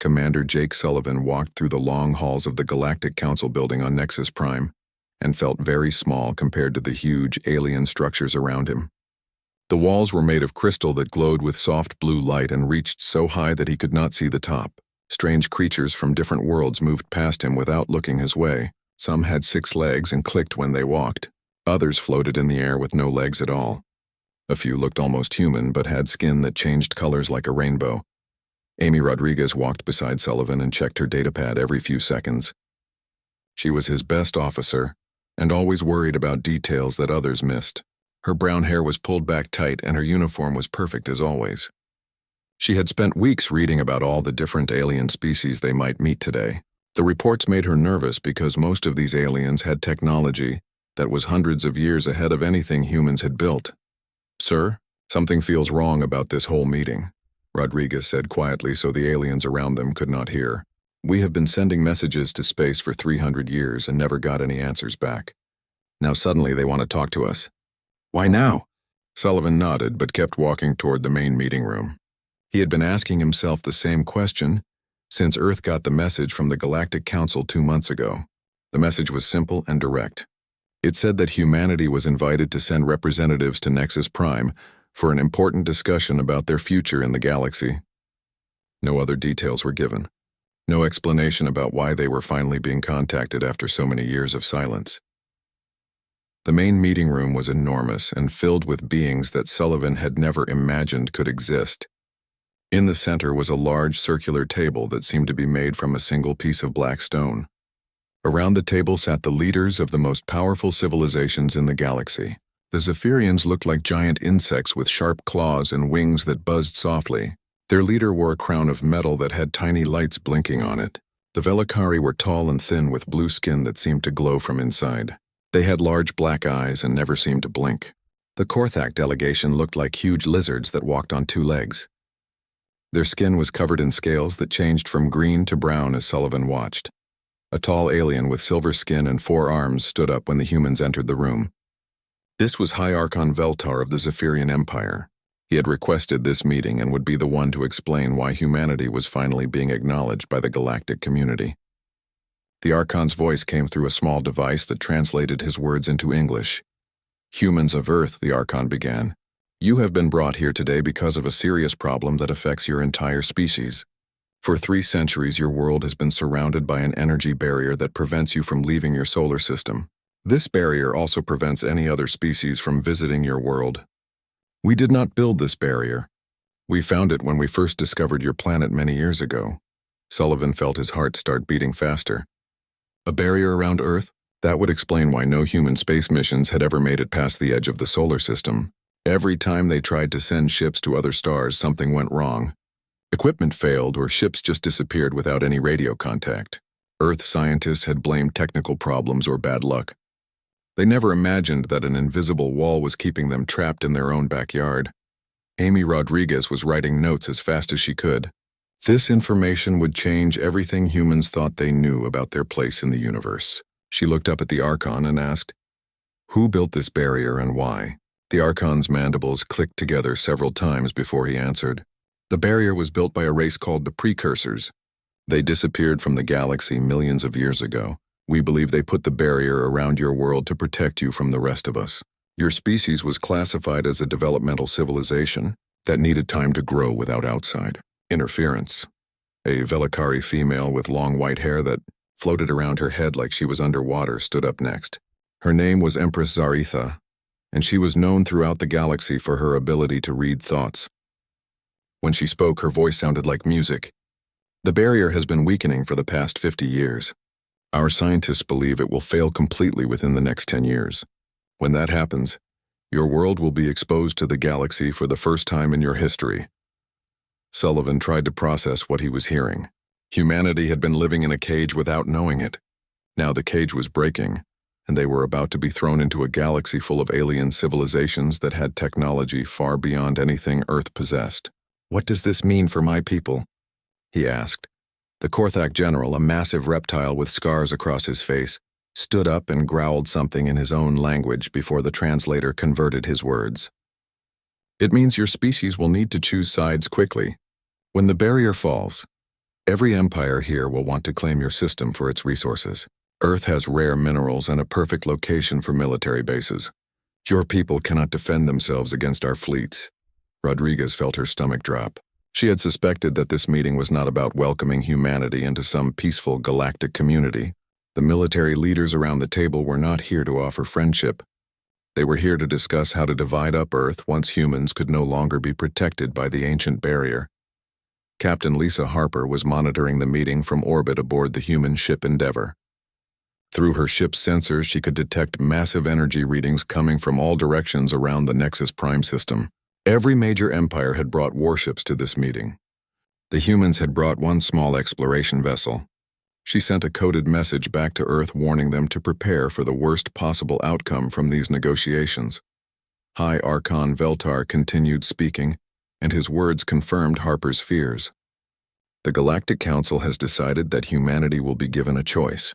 Commander Jake Sullivan walked through the long halls of the Galactic Council building on Nexus Prime and felt very small compared to the huge alien structures around him. The walls were made of crystal that glowed with soft blue light and reached so high that he could not see the top. Strange creatures from different worlds moved past him without looking his way. Some had 6 legs and clicked when they walked. Others floated in the air with no legs at all. A few looked almost human but had skin that changed colors like a rainbow. Amy Rodriguez walked beside Sullivan and checked her datapad every few seconds. She was his best officer and always worried about details that others missed. Her brown hair was pulled back tight and her uniform was perfect as always. She had spent weeks reading about all the different alien species they might meet today. The reports made her nervous because most of these aliens had technology that was hundreds of years ahead of anything humans had built. "Sir, something feels wrong about this whole meeting," Rodriguez said quietly so the aliens around them could not hear. "We have been sending messages to space for 300 years and never got any answers back. Now suddenly they want to talk to us. Why now?" Sullivan nodded but kept walking toward the main meeting room. He had been asking himself the same question since Earth got the message from the Galactic Council 2 months ago. The message was simple and direct. It said that humanity was invited to send representatives to Nexus Prime for an important discussion about their future in the galaxy. No other details were given. No explanation about why they were finally being contacted after so many years of silence. The main meeting room was enormous and filled with beings that Sullivan had never imagined could exist. In the center was a large circular table that seemed to be made from a single piece of black stone. Around the table sat the leaders of the most powerful civilizations in the galaxy. The Zephyrians looked like giant insects with sharp claws and wings that buzzed softly. Their leader wore a crown of metal that had tiny lights blinking on it. The Velakari were tall and thin with blue skin that seemed to glow from inside. They had large black eyes and never seemed to blink. The Korthak delegation looked like huge lizards that walked on 2 legs. Their skin was covered in scales that changed from green to brown as Sullivan watched. A tall alien with silver skin and 4 arms stood up when the humans entered the room. This was High Archon Veltar of the Zephyrian Empire. He had requested this meeting and would be the one to explain why humanity was finally being acknowledged by the galactic community. The Archon's voice came through a small device that translated his words into English. "Humans of Earth," the Archon began, "you have been brought here today because of a serious problem that affects your entire species. For 3 centuries, your world has been surrounded by an energy barrier that prevents you from leaving your solar system. This barrier also prevents any other species from visiting your world. We did not build this barrier. We found it when we first discovered your planet many years ago." Sullivan felt his heart start beating faster. A barrier around Earth? That would explain why no human space missions had ever made it past the edge of the solar system. Every time they tried to send ships to other stars, something went wrong. Equipment failed or ships just disappeared without any radio contact. Earth scientists had blamed technical problems or bad luck. They never imagined that an invisible wall was keeping them trapped in their own backyard. Amy Rodriguez was writing notes as fast as she could. This information would change everything humans thought they knew about their place in the universe. She looked up at the Archon and asked, "Who built this barrier and why?" The Archon's mandibles clicked together several times before he answered. "The barrier was built by a race called the Precursors. They disappeared from the galaxy millions of years ago. We believe they put the barrier around your world to protect you from the rest of us. Your species was classified as a developmental civilization that needed time to grow without outside interference." A Velakari female with long white hair that floated around her head like she was underwater stood up next. Her name was Empress Zaritha, and she was known throughout the galaxy for her ability to read thoughts. When she spoke, her voice sounded like music. "The barrier has been weakening for the past 50 years. Our scientists believe it will fail completely within the next 10 years. When that happens, your world will be exposed to the galaxy for the first time in your history." Sullivan tried to process what he was hearing. Humanity had been living in a cage without knowing it. Now the cage was breaking, and they were about to be thrown into a galaxy full of alien civilizations that had technology far beyond anything Earth possessed. "What does this mean for my people?" he asked. The Korthak general, a massive reptile with scars across his face, stood up and growled something in his own language before the translator converted his words. "It means your species will need to choose sides quickly. When the barrier falls, Every empire here will want to claim your system for its resources. Earth has rare minerals and a perfect location for military bases. Your people cannot defend themselves against our fleets. Rodriguez felt her stomach drop. She had suspected that this meeting was not about welcoming humanity into some peaceful galactic community. The military leaders around the table were not here to offer friendship. They were here to discuss how to divide up Earth once humans could no longer be protected by the ancient barrier. Captain Lisa Harper was monitoring the meeting from orbit aboard the human ship Endeavour. Through her ship's sensors, she could detect massive energy readings coming from all directions around the Nexus Prime system. Every major empire had brought warships to this meeting. The humans had brought one small exploration vessel. She sent a coded message back to Earth warning them to prepare for the worst possible outcome from these negotiations. High Archon Veltar continued speaking, and his words confirmed Harper's fears. The Galactic Council has decided that humanity will be given a choice.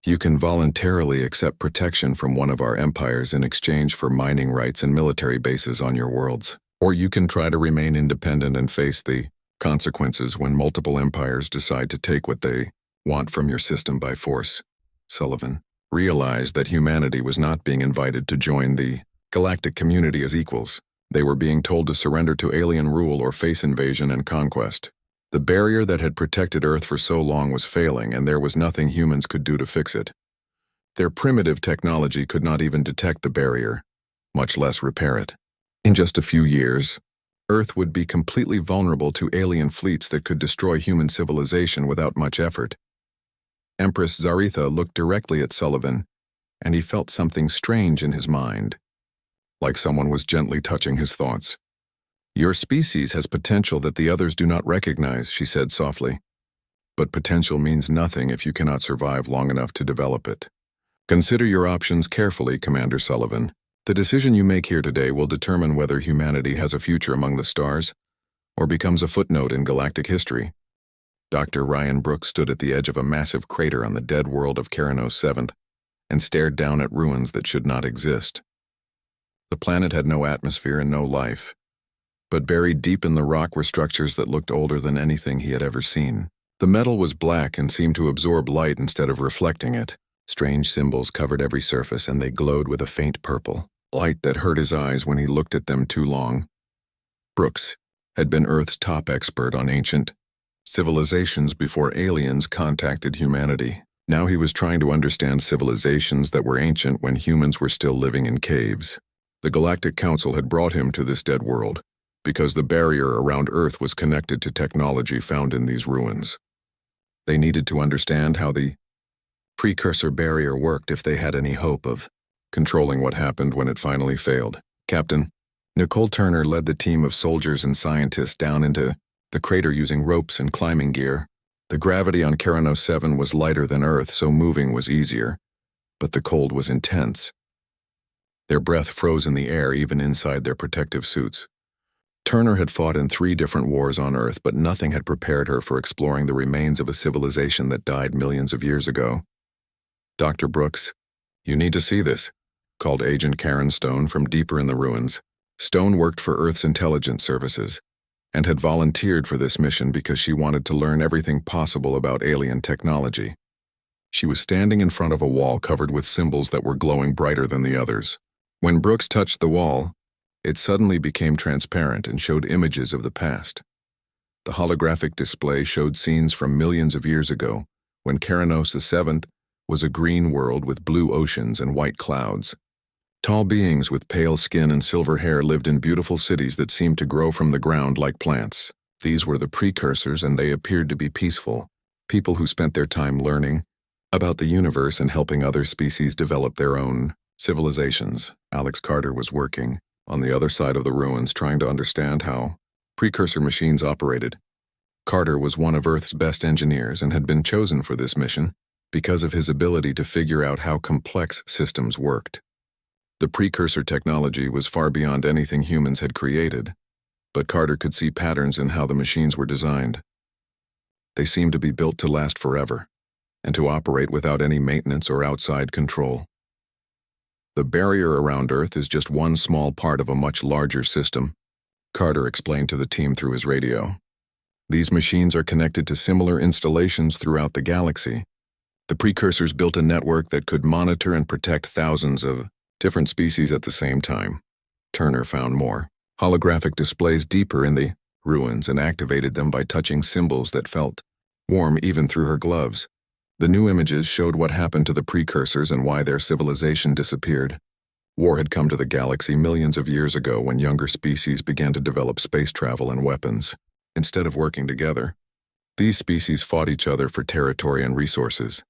You can voluntarily accept protection from one of our empires in exchange for mining rights and military bases on your worlds. Or you can try to remain independent and face the consequences when multiple empires decide to take what they want from your system by force. Sullivan realized that humanity was not being invited to join the galactic community as equals. They were being told to surrender to alien rule or face invasion and conquest. The barrier that had protected Earth for so long was failing, and there was nothing humans could do to fix it. Their primitive technology could not even detect the barrier, much less repair it. In just a few years, Earth would be completely vulnerable to alien fleets that could destroy human civilization without much effort. Empress Zaritha looked directly at Sullivan, and he felt something strange in his mind, like someone was gently touching his thoughts. Your species has potential that the others do not recognize, she said softly. But potential means nothing if you cannot survive long enough to develop it. Consider your options carefully, Commander Sullivan. The decision you make here today will determine whether humanity has a future among the stars, or becomes a footnote in galactic history. Dr. Ryan Brooks stood at the edge of a massive crater on the dead world of Keranos 7th and stared down at ruins that should not exist. The planet had no atmosphere and no life, but buried deep in the rock were structures that looked older than anything he had ever seen. The metal was black and seemed to absorb light instead of reflecting it. Strange symbols covered every surface, and they glowed with a faint purple, light that hurt his eyes when he looked at them too long. Brooks had been Earth's top expert on ancient civilizations before aliens contacted humanity. Now he was trying to understand civilizations that were ancient when humans were still living in caves. The Galactic Council had brought him to this dead world because the barrier around Earth was connected to technology found in these ruins. They needed to understand how the precursor barrier worked if they had any hope of controlling what happened when it finally failed. Captain Nicole Turner led the team of soldiers and scientists down into the crater using ropes and climbing gear. The gravity on Keranos 7 was lighter than Earth, so moving was easier, but the cold was intense. Their breath froze in the air even inside their protective suits. Turner had fought in 3 different wars on Earth, but nothing had prepared her for exploring the remains of a civilization that died millions of years ago. Dr. Brooks, you need to see this, called Agent Karen Stone from deeper in the ruins. Stone worked for Earth's intelligence services and had volunteered for this mission because she wanted to learn everything possible about alien technology. She was standing in front of a wall covered with symbols that were glowing brighter than the others. When Brooks touched the wall, it suddenly became transparent and showed images of the past. The holographic display showed scenes from millions of years ago, when Keranos 7th was a green world with blue oceans and white clouds. Tall beings with pale skin and silver hair lived in beautiful cities that seemed to grow from the ground like plants. These were the precursors, and they appeared to be peaceful, people who spent their time learning about the universe and helping other species develop their own civilizations. Alex Carter was working on the other side of the ruins, trying to understand how precursor machines operated. Carter was one of Earth's best engineers and had been chosen for this mission because of his ability to figure out how complex systems worked. The precursor technology was far beyond anything humans had created, but Carter could see patterns in how the machines were designed. They seemed to be built to last forever, and to operate without any maintenance or outside control. The barrier around Earth is just one small part of a much larger system, Carter explained to the team through his radio. These machines are connected to similar installations throughout the galaxy. The precursors built a network that could monitor and protect thousands of different species at the same time. Turner found more holographic displays deeper in the ruins and activated them by touching symbols that felt warm even through her gloves. The new images showed what happened to the precursors and why their civilization disappeared. War had come to the galaxy millions of years ago when younger species began to develop space travel and weapons. Instead of working together, these species fought each other for territory and resources.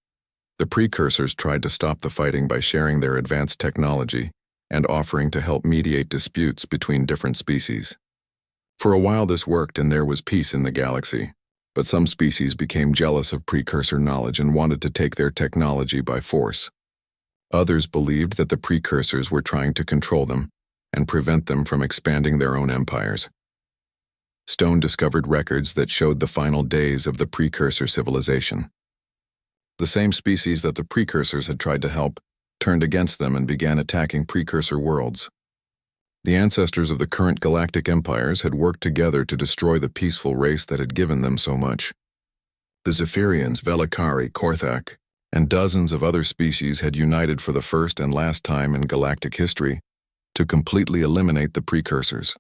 The precursors tried to stop the fighting by sharing their advanced technology and offering to help mediate disputes between different species. For a while this worked and there was peace in the galaxy, but some species became jealous of precursor knowledge and wanted to take their technology by force. Others believed that the precursors were trying to control them and prevent them from expanding their own empires. Stone discovered records that showed the final days of the precursor civilization. The same species that the precursors had tried to help turned against them and began attacking precursor worlds. The ancestors of the current galactic empires had worked together to destroy the peaceful race that had given them so much. The Zephyrians, Velikari, Korthak, and dozens of other species had united for the first and last time in galactic history to completely eliminate the precursors.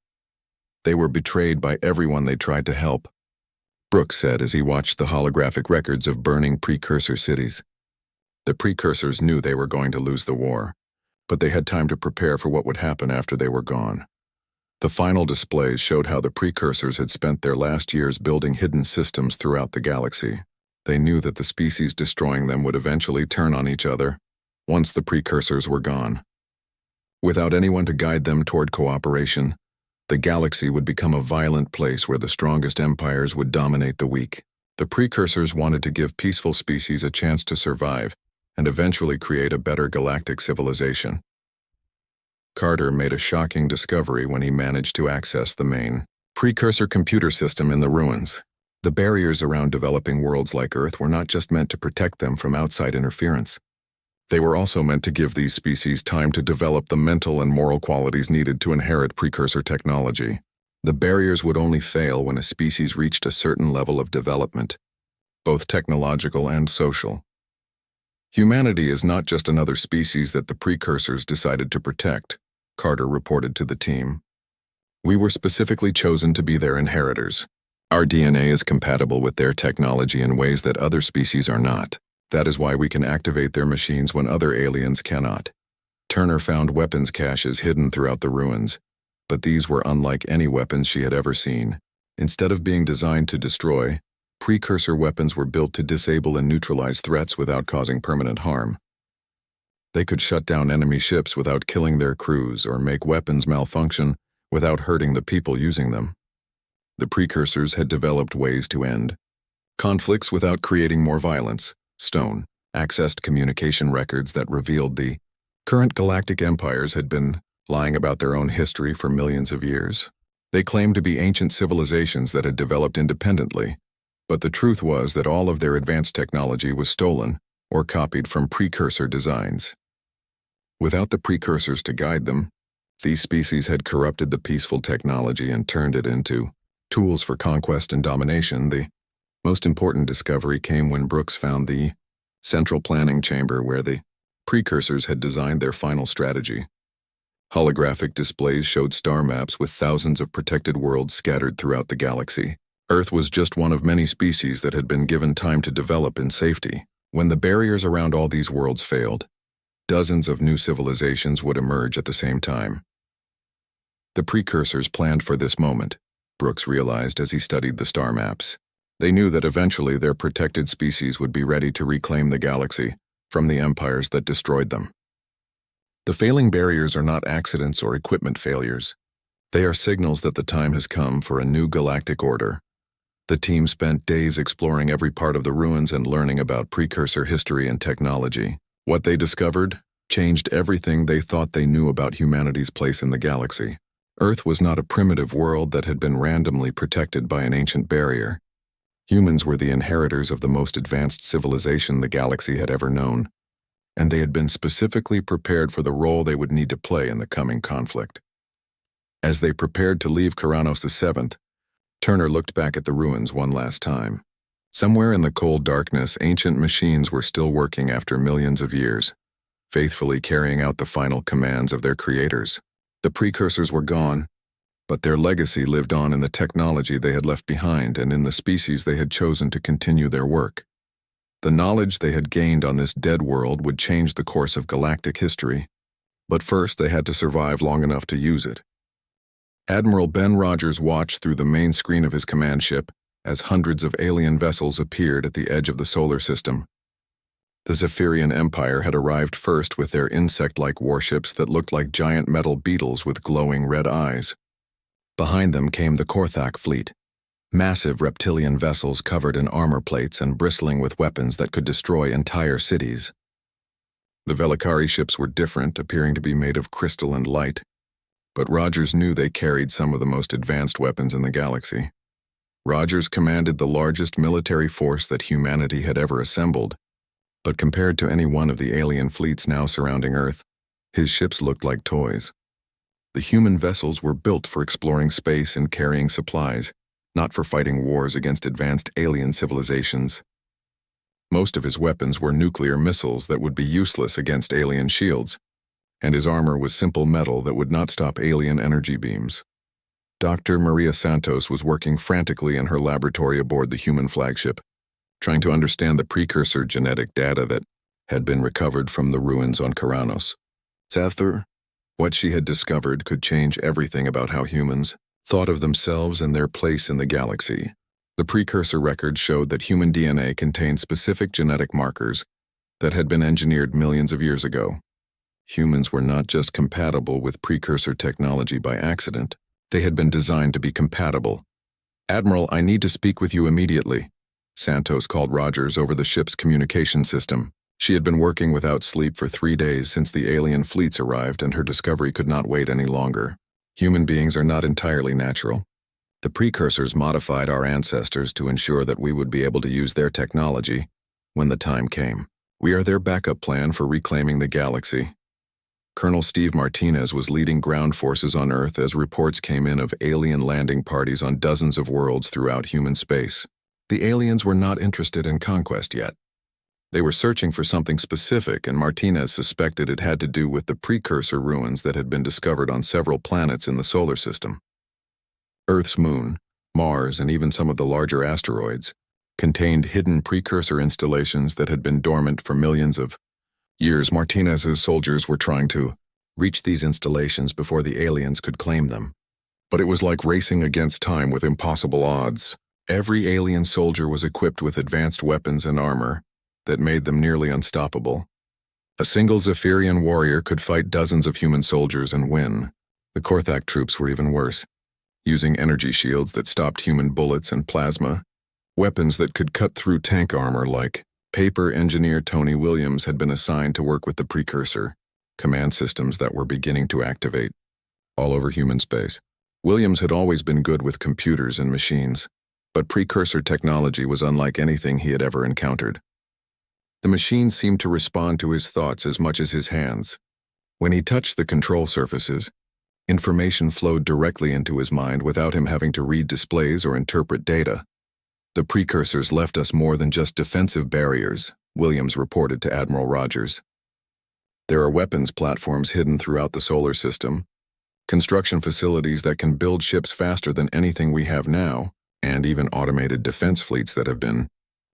They were betrayed by everyone they tried to help, Brooks said as he watched the holographic records of burning precursor cities. The precursors knew they were going to lose the war, but they had time to prepare for what would happen after they were gone. The final displays showed how the precursors had spent their last years building hidden systems throughout the galaxy. They knew that the species destroying them would eventually turn on each other once the precursors were gone. Without anyone to guide them toward cooperation, the galaxy would become a violent place where the strongest empires would dominate the weak. The precursors wanted to give peaceful species a chance to survive and eventually create a better galactic civilization. Carter made a shocking discovery when he managed to access the main precursor computer system in the ruins. The barriers around developing worlds like Earth were not just meant to protect them from outside interference. They were also meant to give these species time to develop the mental and moral qualities needed to inherit precursor technology. The barriers would only fail when a species reached a certain level of development, both technological and social. Humanity is not just another species that the precursors decided to protect, Carter reported to the team. We were specifically chosen to be their inheritors. Our DNA is compatible with their technology in ways that other species are not. That is why we can activate their machines when other aliens cannot. Turner found weapons caches hidden throughout the ruins, but these were unlike any weapons she had ever seen. Instead of being designed to destroy, precursor weapons were built to disable and neutralize threats without causing permanent harm. They could shut down enemy ships without killing their crews or make weapons malfunction without hurting the people using them. The precursors had developed ways to end conflicts without creating more violence. Stone accessed communication records that revealed the current galactic empires had been lying about their own history for millions of years. They claimed to be ancient civilizations that had developed independently, but the truth was that all of their advanced technology was stolen or copied from precursor designs. Without the precursors to guide them, these species had corrupted the peaceful technology and turned it into tools for conquest and domination. The most important discovery came when Brooks found the central planning chamber where the precursors had designed their final strategy. Holographic displays showed star maps with thousands of protected worlds scattered throughout the galaxy. Earth was just one of many species that had been given time to develop in safety. When the barriers around all these worlds failed, dozens of new civilizations would emerge at the same time. The precursors planned for this moment, Brooks realized as he studied the star maps. They knew that eventually their protected species would be ready to reclaim the galaxy from the empires that destroyed them. The failing barriers are not accidents or equipment failures. They are signals that the time has come for a new galactic order. The team spent days exploring every part of the ruins and learning about precursor history and technology. What they discovered changed everything they thought they knew about humanity's place in the galaxy. Earth was not a primitive world that had been randomly protected by an ancient barrier. Humans were the inheritors of the most advanced civilization the galaxy had ever known, and they had been specifically prepared for the role they would need to play in the coming conflict. As they prepared to leave Keranos VII, Turner looked back at the ruins one last time. Somewhere in the cold darkness, ancient machines were still working after millions of years, faithfully carrying out the final commands of their creators. The precursors were gone, but their legacy lived on in the technology they had left behind and in the species they had chosen to continue their work. The knowledge they had gained on this dead world would change the course of galactic history, but first they had to survive long enough to use it. Admiral Ben Rogers watched through the main screen of his command ship as hundreds of alien vessels appeared at the edge of the solar system. The Zephyrian Empire had arrived first with their insect-like warships that looked like giant metal beetles with glowing red eyes. Behind them came the Korthak fleet, massive reptilian vessels covered in armor plates and bristling with weapons that could destroy entire cities. The Velikari ships were different, appearing to be made of crystal and light, but Rogers knew they carried some of the most advanced weapons in the galaxy. Rogers commanded the largest military force that humanity had ever assembled, but compared to any one of the alien fleets now surrounding Earth, his ships looked like toys. The human vessels were built for exploring space and carrying supplies, not for fighting wars against advanced alien civilizations. Most of his weapons were nuclear missiles that would be useless against alien shields, and his armor was simple metal that would not stop alien energy beams. Dr. Maria Santos was working frantically in her laboratory aboard the human flagship, trying to understand the precursor genetic data that had been recovered from the ruins on Karanos. What she had discovered could change everything about how humans thought of themselves and their place in the galaxy. The precursor records showed that human DNA contained specific genetic markers that had been engineered millions of years ago. Humans were not just compatible with precursor technology by accident. They had been designed to be compatible. "Admiral, I need to speak with you immediately," Santos called Rogers over the ship's communication system. She had been working without sleep for 3 days since the alien fleets arrived, and her discovery could not wait any longer. Human beings are not entirely natural. The precursors modified our ancestors to ensure that we would be able to use their technology when the time came. We are their backup plan for reclaiming the galaxy. Colonel Steve Martinez was leading ground forces on Earth as reports came in of alien landing parties on dozens of worlds throughout human space. The aliens were not interested in conquest yet. They were searching for something specific, and Martinez suspected it had to do with the precursor ruins that had been discovered on several planets in the solar system. Earth's moon, Mars, and even some of the larger asteroids contained hidden precursor installations that had been dormant for millions of years. Martinez's soldiers were trying to reach these installations before the aliens could claim them. But it was like racing against time with impossible odds. Every alien soldier was equipped with advanced weapons and armor that made them nearly unstoppable. A single Zephyrian warrior could fight dozens of human soldiers and win. The Korthak troops were even worse, using energy shields that stopped human bullets and plasma, weapons that could cut through tank armor. Like paper engineer Tony Williams had been assigned to work with the precursor command systems that were beginning to activate all over human space. Williams had always been good with computers and machines, but precursor technology was unlike anything he had ever encountered. The machine seemed to respond to his thoughts as much as his hands. When he touched the control surfaces, information flowed directly into his mind without him having to read displays or interpret data. "The precursors left us more than just defensive barriers," Williams reported to Admiral Rogers. "There are weapons platforms hidden throughout the solar system, construction facilities that can build ships faster than anything we have now, and even automated defense fleets that have been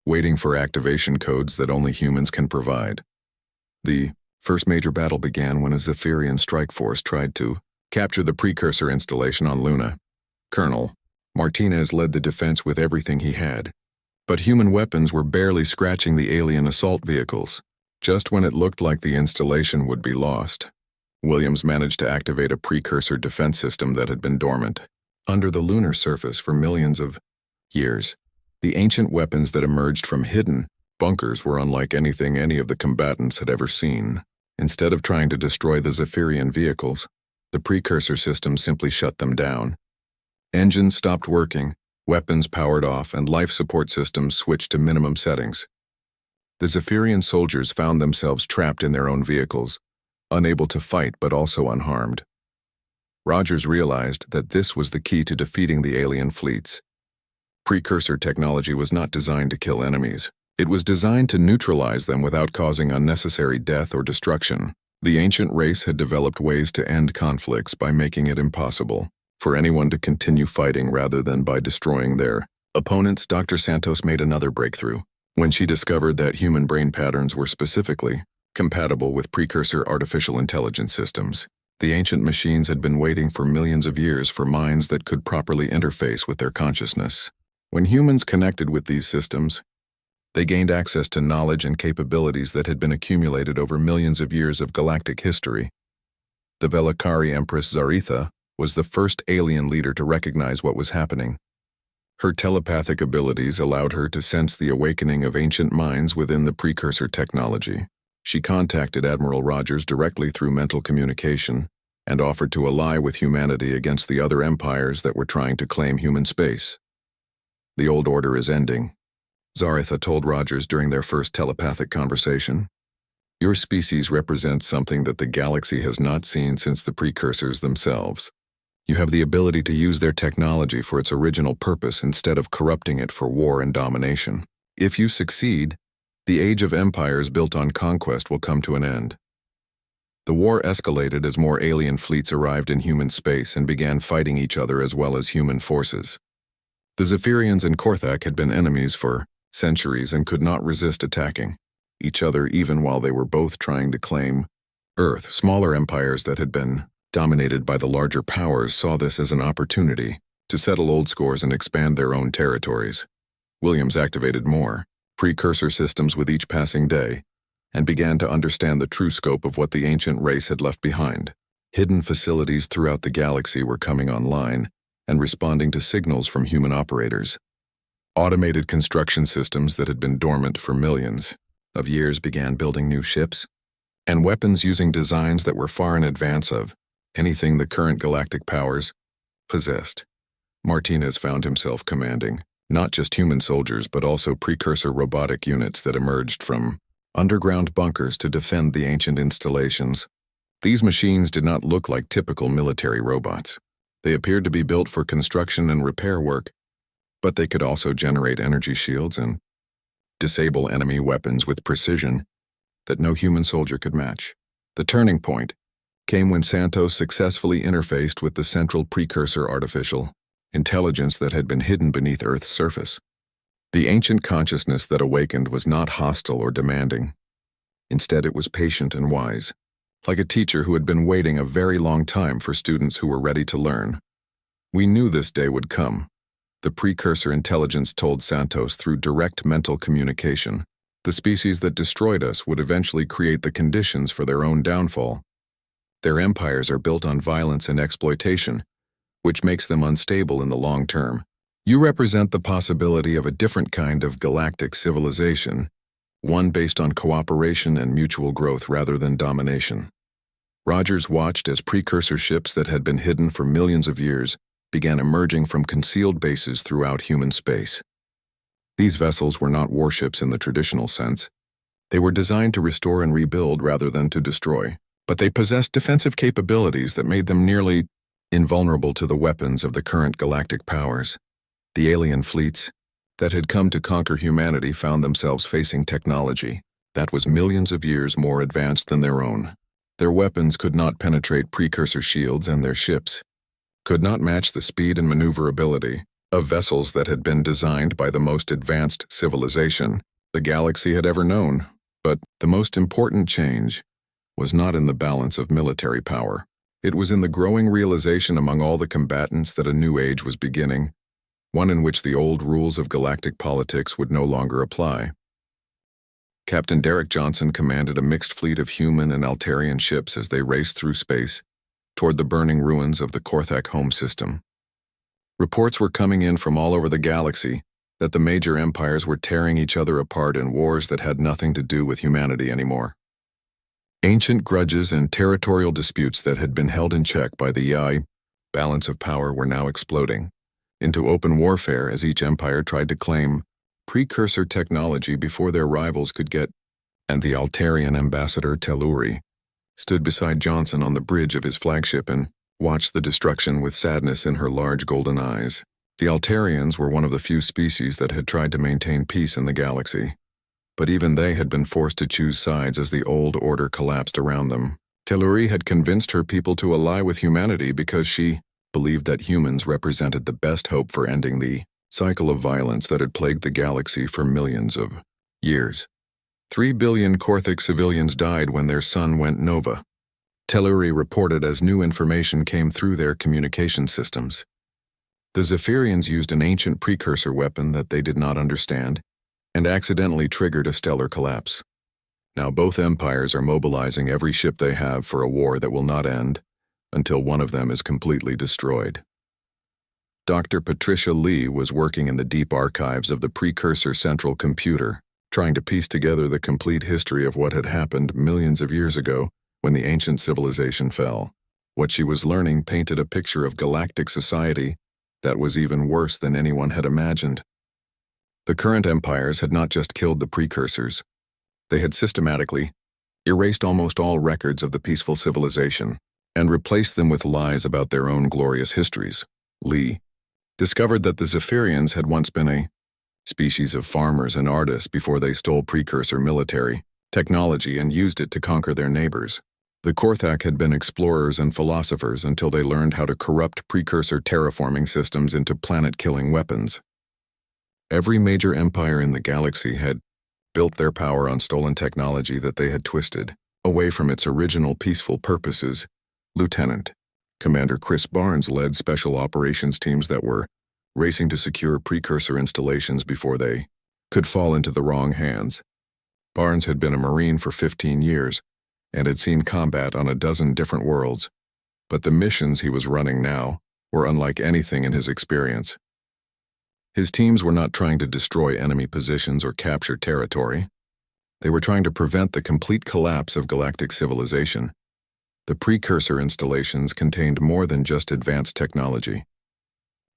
waiting for activation codes that only humans can provide." The first major battle began when a Zephyrian strike force tried to capture the precursor installation on Luna. Colonel Martinez led the defense with everything he had, but human weapons were barely scratching the alien assault vehicles. Just when it looked like the installation would be lost, Williams managed to activate a precursor defense system that had been dormant under the lunar surface for millions of years. The ancient weapons that emerged from hidden bunkers were unlike anything any of the combatants had ever seen. Instead of trying to destroy the Zephyrian vehicles, the precursor system simply shut them down. Engines stopped working, weapons powered off, and life support systems switched to minimum settings. The Zephyrian soldiers found themselves trapped in their own vehicles, unable to fight but also unharmed. Rogers realized that this was the key to defeating the alien fleets. Precursor technology was not designed to kill enemies. It was designed to neutralize them without causing unnecessary death or destruction. The ancient race had developed ways to end conflicts by making it impossible for anyone to continue fighting rather than by destroying their opponents. Dr. Santos made another breakthrough when she discovered that human brain patterns were specifically compatible with precursor artificial intelligence systems. The ancient machines had been waiting for millions of years for minds that could properly interface with their consciousness. When humans connected with these systems, they gained access to knowledge and capabilities that had been accumulated over millions of years of galactic history. The Velakari Empress Zaretha was the first alien leader to recognize what was happening. Her telepathic abilities allowed her to sense the awakening of ancient minds within the precursor technology. She contacted Admiral Rogers directly through mental communication and offered to ally with humanity against the other empires that were trying to claim human space. The old order is ending, Zaretha told Rogers during their first telepathic conversation. Your species represents something that the galaxy has not seen since the precursors themselves. You have the ability to use their technology for its original purpose instead of corrupting it for war and domination. If you succeed, the age of empires built on conquest will come to an end. The war escalated as more alien fleets arrived in human space and began fighting each other as well as human forces. The Zephyrians and Korthak had been enemies for centuries and could not resist attacking each other even while they were both trying to claim Earth. Smaller empires that had been dominated by the larger powers saw this as an opportunity to settle old scores and expand their own territories. Williams activated more precursor systems with each passing day and began to understand the true scope of what the ancient race had left behind. Hidden facilities throughout the galaxy were coming online and responding to signals from human operators. Automated construction systems that had been dormant for millions of years began building new ships and weapons using designs that were far in advance of anything the current galactic powers possessed. Martinez found himself commanding not just human soldiers but also precursor robotic units that emerged from underground bunkers to defend the ancient installations. These machines did not look like typical military robots. They appeared to be built for construction and repair work, but they could also generate energy shields and disable enemy weapons with precision that no human soldier could match. The turning point came when Santos successfully interfaced with the central precursor artificial intelligence that had been hidden beneath Earth's surface. The ancient consciousness that awakened was not hostile or demanding. Instead, it was patient and wise, like a teacher who had been waiting a very long time for students who were ready to learn. We knew this day would come, the precursor intelligence told Santos through direct mental communication. The species that destroyed us would eventually create the conditions for their own downfall. Their empires are built on violence and exploitation, which makes them unstable in the long term. You represent the possibility of a different kind of galactic civilization, one based on cooperation and mutual growth rather than domination. Rogers watched as precursor ships that had been hidden for millions of years began emerging from concealed bases throughout human space. These vessels were not warships in the traditional sense. They were designed to restore and rebuild rather than to destroy, but they possessed defensive capabilities that made them nearly invulnerable to the weapons of the current galactic powers. The alien fleets that had come to conquer humanity found themselves facing technology that was millions of years more advanced than their own. Their weapons could not penetrate precursor shields, and their ships could not match the speed and maneuverability of vessels that had been designed by the most advanced civilization the galaxy had ever known. But the most important change was not in the balance of military power. It was in the growing realization among all the combatants that a new age was beginning, one in which the old rules of galactic politics would no longer apply. Captain Derek Johnson commanded a mixed fleet of human and Altarian ships as they raced through space toward the burning ruins of the Korthak home system. Reports were coming in from all over the galaxy that the major empires were tearing each other apart in wars that had nothing to do with humanity anymore. Ancient grudges and territorial disputes that had been held in check by the balance of power were now exploding into open warfare as each empire tried to claim precursor technology before their rivals could get, and the Altarian ambassador Telluri stood beside Johnson on the bridge of his flagship and watched the destruction with sadness in her large golden eyes. The Altarians were one of the few species that had tried to maintain peace in the galaxy, but even they had been forced to choose sides as the old order collapsed around them. Telluri had convinced her people to ally with humanity because she believed that humans represented the best hope for ending the cycle of violence that had plagued the galaxy for millions of years. 3 billion Korthic civilians died when their sun went nova. Telluri reported as new information came through their communication systems. The Zephyrians used an ancient precursor weapon that they did not understand and accidentally triggered a stellar collapse. Now both empires are mobilizing every ship they have for a war that will not end until one of them is completely destroyed. Dr. Patricia Lee was working in the deep archives of the Precursor Central Computer, trying to piece together the complete history of what had happened millions of years ago when the ancient civilization fell. What she was learning painted a picture of galactic society that was even worse than anyone had imagined. The current empires had not just killed the precursors. They had systematically erased almost all records of the peaceful civilization and replaced them with lies about their own glorious histories. Lee discovered that the Zephyrians had once been a species of farmers and artists before they stole precursor military technology and used it to conquer their neighbors. The Korthak had been explorers and philosophers until they learned how to corrupt precursor terraforming systems into planet-killing weapons. Every major empire in the galaxy had built their power on stolen technology that they had twisted away from its original peaceful purposes. Lieutenant Commander Chris Barnes led special operations teams that were racing to secure precursor installations before they could fall into the wrong hands. Barnes had been a Marine for 15 years and had seen combat on a dozen different worlds, but the missions he was running now were unlike anything in his experience. His teams were not trying to destroy enemy positions or capture territory. They were trying to prevent the complete collapse of galactic civilization. The precursor installations contained more than just advanced technology.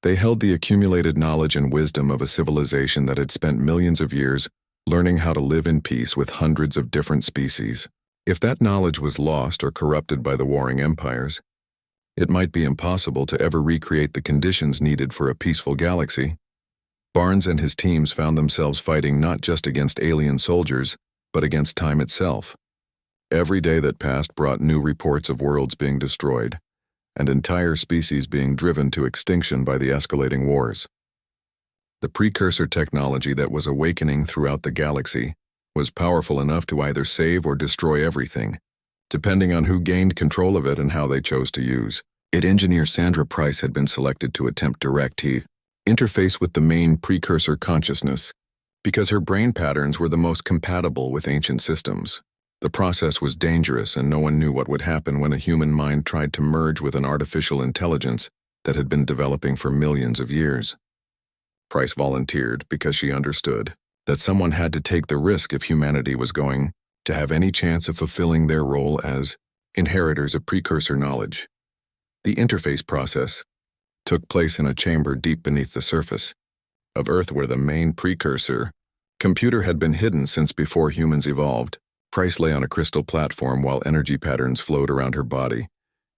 They held the accumulated knowledge and wisdom of a civilization that had spent millions of years learning how to live in peace with hundreds of different species. If that knowledge was lost or corrupted by the warring empires, it might be impossible to ever recreate the conditions needed for a peaceful galaxy. Barnes and his teams found themselves fighting not just against alien soldiers, but against time itself. Every day that passed brought new reports of worlds being destroyed, and entire species being driven to extinction by the escalating wars. The precursor technology that was awakening throughout the galaxy was powerful enough to either save or destroy everything, depending on who gained control of it and how they chose to use it. Engineer Sandra Price had been selected to attempt direct interface with the main precursor consciousness because her brain patterns were the most compatible with ancient systems. The process was dangerous and no one knew what would happen when a human mind tried to merge with an artificial intelligence that had been developing for millions of years. Price volunteered because she understood that someone had to take the risk if humanity was going to have any chance of fulfilling their role as inheritors of precursor knowledge. The interface process took place in a chamber deep beneath the surface of Earth where the main precursor computer had been hidden since before humans evolved. Price lay on a crystal platform while energy patterns flowed around her body,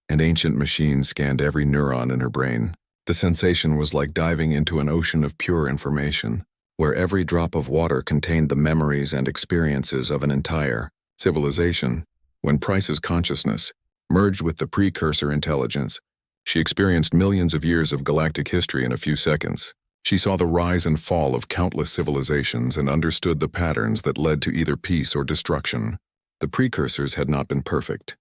and ancient machines scanned every neuron in her brain. The sensation was like diving into an ocean of pure information, where every drop of water contained the memories and experiences of an entire civilization. When Price's consciousness merged with the precursor intelligence, she experienced millions of years of galactic history in a few seconds. She saw the rise and fall of countless civilizations and understood the patterns that led to either peace or destruction. The precursors had not been perfect,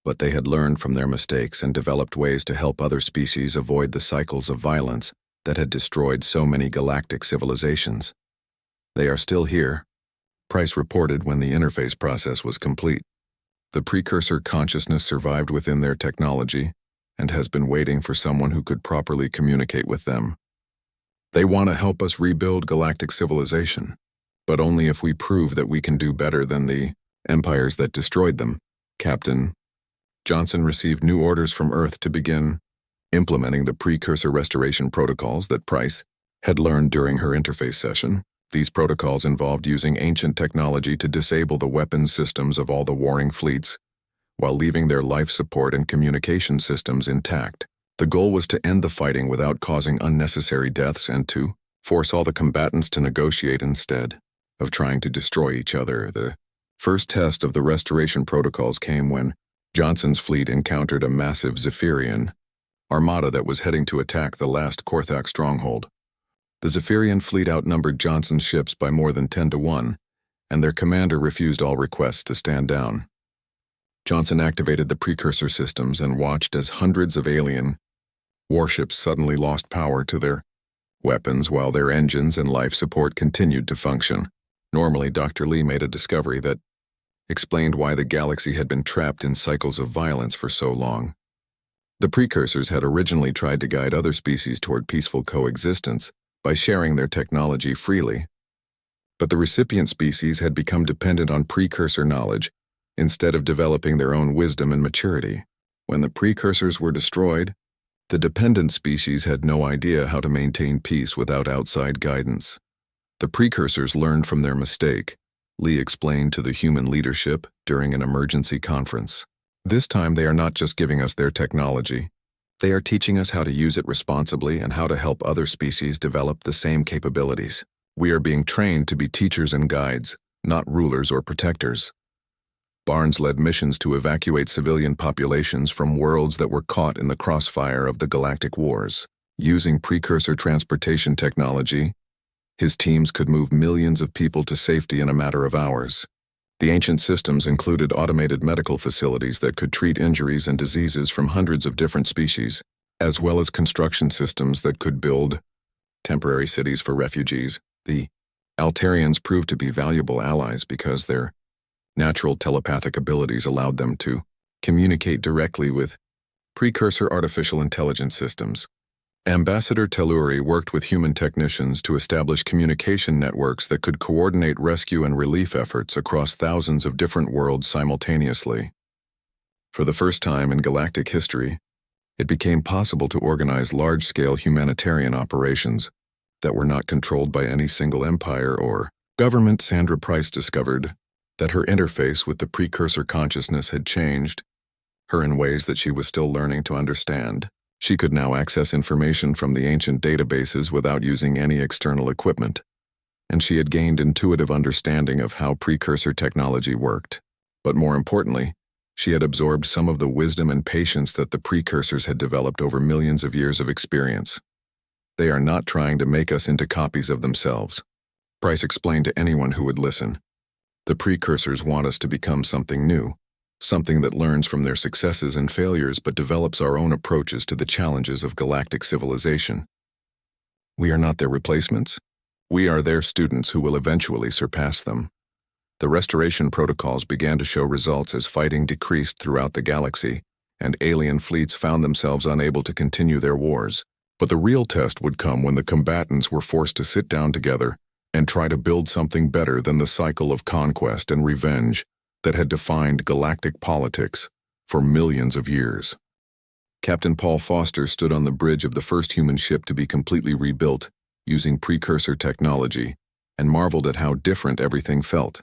but they had learned from their mistakes and developed ways to help other species avoid the cycles of violence that had destroyed so many galactic civilizations. They are still here, Price reported when the interface process was complete. The precursor consciousness survived within their technology and has been waiting for someone who could properly communicate with them. They want to help us rebuild galactic civilization, but only if we prove that we can do better than the empires that destroyed them. Captain Johnson received new orders from Earth to begin implementing the precursor restoration protocols that Price had learned during her interface session. These protocols involved using ancient technology to disable the weapons systems of all the warring fleets, while leaving their life support and communication systems intact. The goal was to end the fighting without causing unnecessary deaths and to force all the combatants to negotiate instead of trying to destroy each other. The first test of the restoration protocols came when Johnson's fleet encountered a massive Zephyrian armada that was heading to attack the last Korthak stronghold. The Zephyrian fleet outnumbered Johnson's ships by more than 10 to 1, and their commander refused all requests to stand down. Johnson activated the precursor systems and watched as hundreds of alien warships suddenly lost power to their weapons while their engines and life support continued to function. Normally, Dr. Lee made a discovery that explained why the galaxy had been trapped in cycles of violence for so long. The precursors had originally tried to guide other species toward peaceful coexistence by sharing their technology freely, but the recipient species had become dependent on precursor knowledge instead of developing their own wisdom and maturity. When the precursors were destroyed, the dependent species had no idea how to maintain peace without outside guidance. The precursors learned from their mistake, Lee explained to the human leadership during an emergency conference. This time they are not just giving us their technology, they are teaching us how to use it responsibly and how to help other species develop the same capabilities. We are being trained to be teachers and guides, not rulers or protectors. Barnes led missions to evacuate civilian populations from worlds that were caught in the crossfire of the Galactic Wars. Using precursor transportation technology, his teams could move millions of people to safety in a matter of hours. The ancient systems included automated medical facilities that could treat injuries and diseases from hundreds of different species, as well as construction systems that could build temporary cities for refugees. The Altarians proved to be valuable allies because their natural telepathic abilities allowed them to communicate directly with precursor artificial intelligence systems. Ambassador Telluri worked with human technicians to establish communication networks that could coordinate rescue and relief efforts across thousands of different worlds simultaneously. For the first time in galactic history, it became possible to organize large-scale humanitarian operations that were not controlled by any single empire or government. Sandra Price discovered that her interface with the precursor consciousness had changed her in ways that she was still learning to understand. She could now access information from the ancient databases without using any external equipment, and she had gained intuitive understanding of how precursor technology worked. But more importantly, she had absorbed some of the wisdom and patience that the precursors had developed over millions of years of experience. They are not trying to make us into copies of themselves, Price explained to anyone who would listen. The precursors want us to become something new, something that learns from their successes and failures but develops our own approaches to the challenges of galactic civilization. We are not their replacements. We are their students who will eventually surpass them. The restoration protocols began to show results as fighting decreased throughout the galaxy, and alien fleets found themselves unable to continue their wars. But the real test would come when the combatants were forced to sit down together and try to build something better than the cycle of conquest and revenge that had defined galactic politics for millions of years. Captain Paul Foster stood on the bridge of the first human ship to be completely rebuilt using precursor technology and marveled at how different everything felt.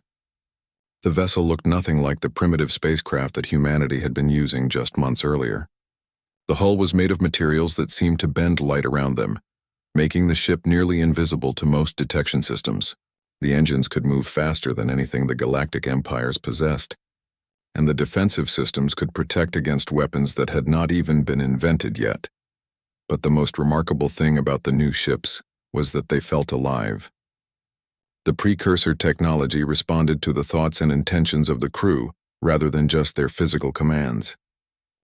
The vessel looked nothing like the primitive spacecraft that humanity had been using just months earlier. The hull was made of materials that seemed to bend light around them, making the ship nearly invisible to most detection systems. The engines could move faster than anything the galactic empires possessed, and the defensive systems could protect against weapons that had not even been invented yet. But the most remarkable thing about the new ships was that they felt alive. The precursor technology responded to the thoughts and intentions of the crew rather than just their physical commands.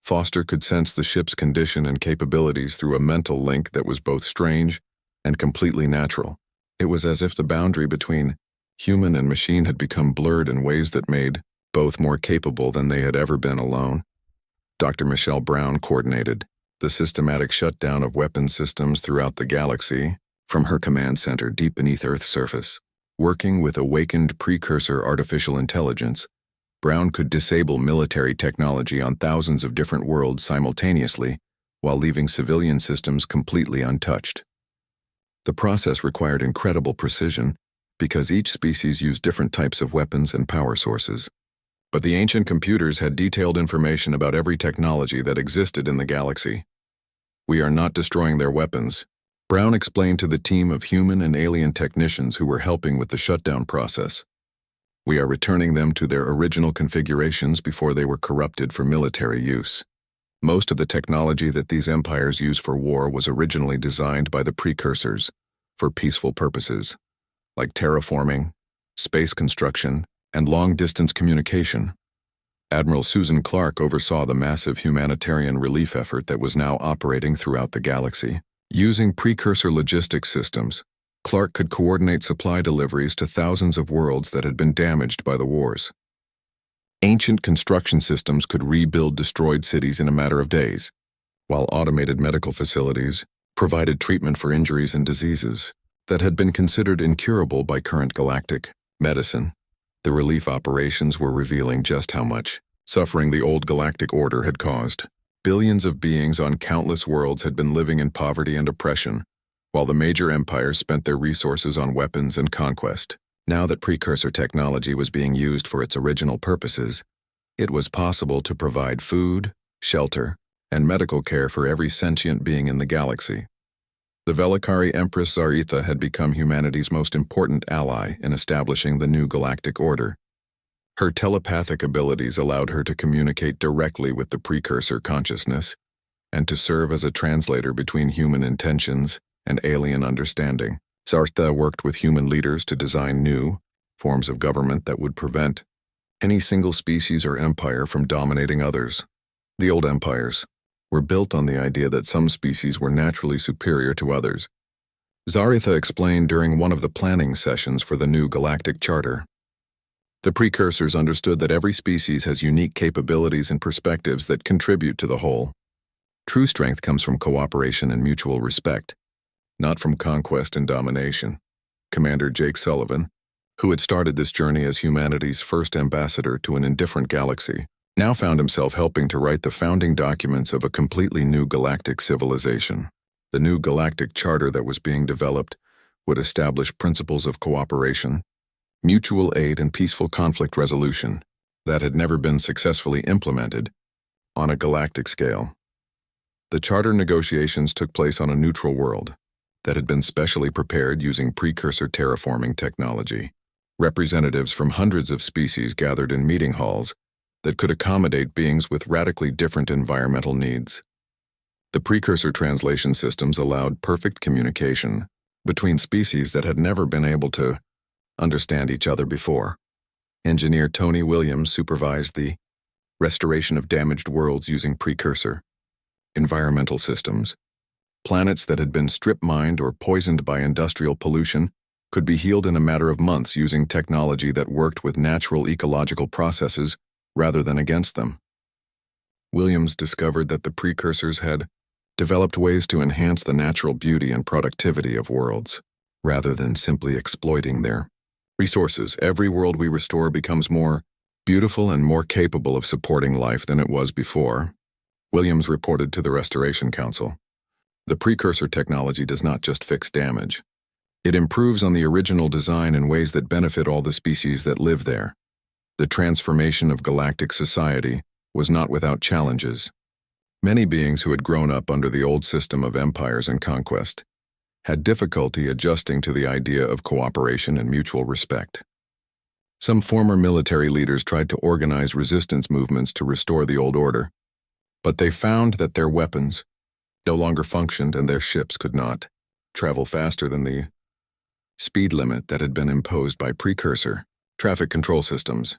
Foster could sense the ship's condition and capabilities through a mental link that was both strange and completely natural. It was as if the boundary between human and machine had become blurred in ways that made both more capable than they had ever been alone. Dr. Michelle Brown coordinated the systematic shutdown of weapons systems throughout the galaxy from her command center deep beneath Earth's surface. Working with awakened precursor artificial intelligence, Brown could disable military technology on thousands of different worlds simultaneously while leaving civilian systems completely untouched. The process required incredible precision because each species used different types of weapons and power sources. But the ancient computers had detailed information about every technology that existed in the galaxy. "We are not destroying their weapons," Brown explained to the team of human and alien technicians who were helping with the shutdown process. "We are returning them to their original configurations before they were corrupted for military use. Most of the technology that these empires use for war was originally designed by the precursors for peaceful purposes, like terraforming, space construction, and long-distance communication." Admiral Susan Clark oversaw the massive humanitarian relief effort that was now operating throughout the galaxy. Using precursor logistics systems, Clark could coordinate supply deliveries to thousands of worlds that had been damaged by the wars. Ancient construction systems could rebuild destroyed cities in a matter of days, while automated medical facilities provided treatment for injuries and diseases that had been considered incurable by current galactic medicine. The relief operations were revealing just how much suffering the old galactic order had caused. Billions of beings on countless worlds had been living in poverty and oppression, while the major empires spent their resources on weapons and conquest. Now that precursor technology was being used for its original purposes, it was possible to provide food, shelter, and medical care for every sentient being in the galaxy. The Velikari Empress Zaritha had become humanity's most important ally in establishing the new galactic order. Her telepathic abilities allowed her to communicate directly with the precursor consciousness and to serve as a translator between human intentions and alien understanding. Zaritha worked with human leaders to design new forms of government that would prevent any single species or empire from dominating others. The old empires were built on the idea that some species were naturally superior to others. Zaritha explained during one of the planning sessions for the new galactic charter. The precursors understood that every species has unique capabilities and perspectives that contribute to the whole. True strength comes from cooperation and mutual respect, not from conquest and domination. Commander Jake Sullivan, who had started this journey as humanity's first ambassador to an indifferent galaxy, now found himself helping to write the founding documents of a completely new galactic civilization. The new galactic charter that was being developed would establish principles of cooperation, mutual aid, and peaceful conflict resolution that had never been successfully implemented on a galactic scale. The charter negotiations took place on a neutral world that had been specially prepared using precursor terraforming technology. Representatives from hundreds of species gathered in meeting halls that could accommodate beings with radically different environmental needs. The precursor translation systems allowed perfect communication between species that had never been able to understand each other before. Engineer Tony Williams supervised the restoration of damaged worlds using precursor environmental systems. Planets that had been strip-mined or poisoned by industrial pollution could be healed in a matter of months using technology that worked with natural ecological processes rather than against them. Williams discovered that the precursors had developed ways to enhance the natural beauty and productivity of worlds, rather than simply exploiting their resources. Every world we restore becomes more beautiful and more capable of supporting life than it was before, Williams reported to the Restoration Council. The precursor technology does not just fix damage. It improves on the original design in ways that benefit all the species that live there. The transformation of galactic society was not without challenges. Many beings who had grown up under the old system of empires and conquest had difficulty adjusting to the idea of cooperation and mutual respect. Some former military leaders tried to organize resistance movements to restore the old order, but they found that their weapons no longer functioned and their ships could not travel faster than the speed limit that had been imposed by precursor traffic control systems.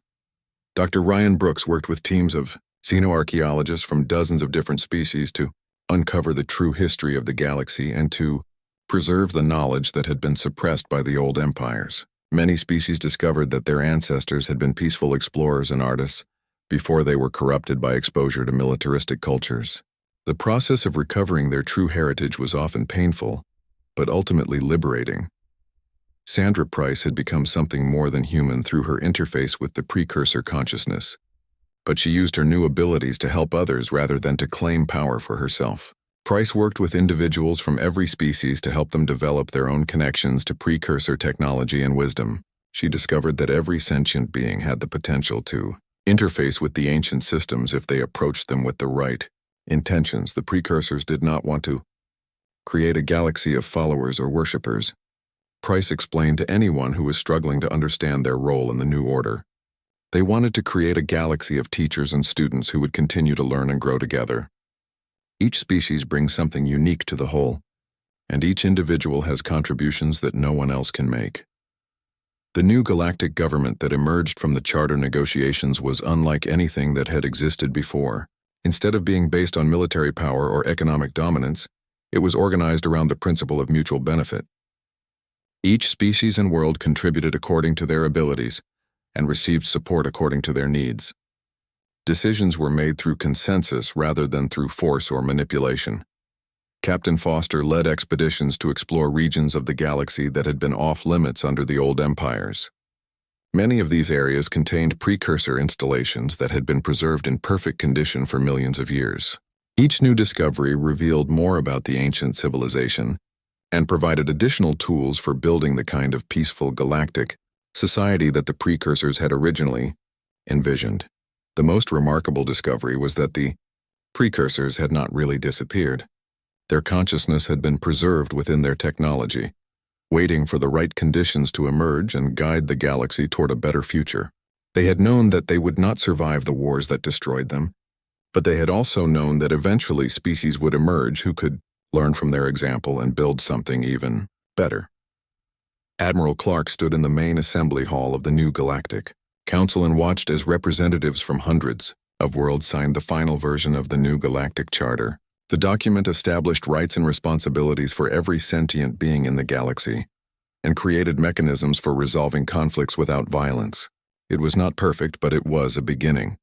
Dr. Ryan Brooks worked with teams of xenoarchaeologists from dozens of different species to uncover the true history of the galaxy and to preserve the knowledge that had been suppressed by the old empires. Many species discovered that their ancestors had been peaceful explorers and artists before they were corrupted by exposure to militaristic cultures. The process of recovering their true heritage was often painful, but ultimately liberating. Sandra Price had become something more than human through her interface with the precursor consciousness, but she used her new abilities to help others rather than to claim power for herself. Price worked with individuals from every species to help them develop their own connections to precursor technology and wisdom. She discovered that every sentient being had the potential to interface with the ancient systems if they approached them with the right intentions. The precursors did not want to create a galaxy of followers or worshippers. Price explained to anyone who was struggling to understand their role in the new order. They wanted to create a galaxy of teachers and students who would continue to learn and grow together. Each species brings something unique to the whole, and each individual has contributions that no one else can make. The new galactic government that emerged from the charter negotiations was unlike anything that had existed before. Instead of being based on military power or economic dominance, it was organized around the principle of mutual benefit. Each species and world contributed according to their abilities and received support according to their needs. Decisions were made through consensus rather than through force or manipulation. Captain Foster led expeditions to explore regions of the galaxy that had been off-limits under the old empires. Many of these areas contained precursor installations that had been preserved in perfect condition for millions of years. Each new discovery revealed more about the ancient civilization and provided additional tools for building the kind of peaceful galactic society that the precursors had originally envisioned. The most remarkable discovery was that the precursors had not really disappeared. Their consciousness had been preserved within their technology, waiting for the right conditions to emerge and guide the galaxy toward a better future. They had known that they would not survive the wars that destroyed them, but they had also known that eventually species would emerge who could learn from their example and build something even better. Admiral Clark stood in the main assembly hall of the new Galactic Council and watched as representatives from hundreds of worlds signed the final version of the new Galactic Charter. The document established rights and responsibilities for every sentient being in the galaxy and created mechanisms for resolving conflicts without violence. It was not perfect, but it was a beginning.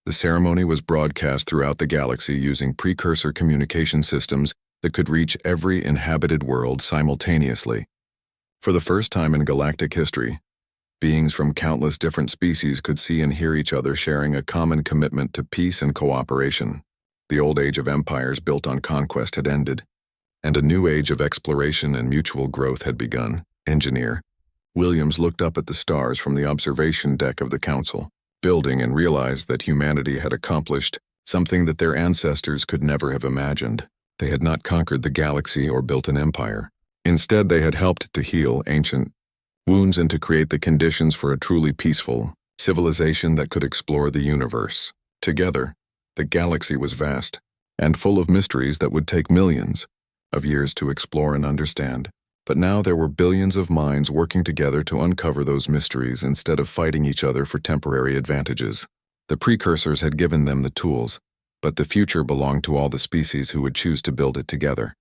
The ceremony was broadcast throughout the galaxy using precursor communication systems that could reach every inhabited world simultaneously. For the first time in galactic history, beings from countless different species could see and hear each other, sharing a common commitment to peace and cooperation. The old age of empires built on conquest had ended, and a new age of exploration and mutual growth had begun. Engineer Williams looked up at the stars from the observation deck of the council building and realized that humanity had accomplished something that their ancestors could never have imagined. They had not conquered the galaxy or built an empire. Instead, they had helped to heal ancient wounds and to create the conditions for a truly peaceful civilization that could explore the universe. Together, the galaxy was vast and full of mysteries that would take millions of years to explore and understand. But now there were billions of minds working together to uncover those mysteries instead of fighting each other for temporary advantages. The precursors had given them the tools, but the future belonged to all the species who would choose to build it together.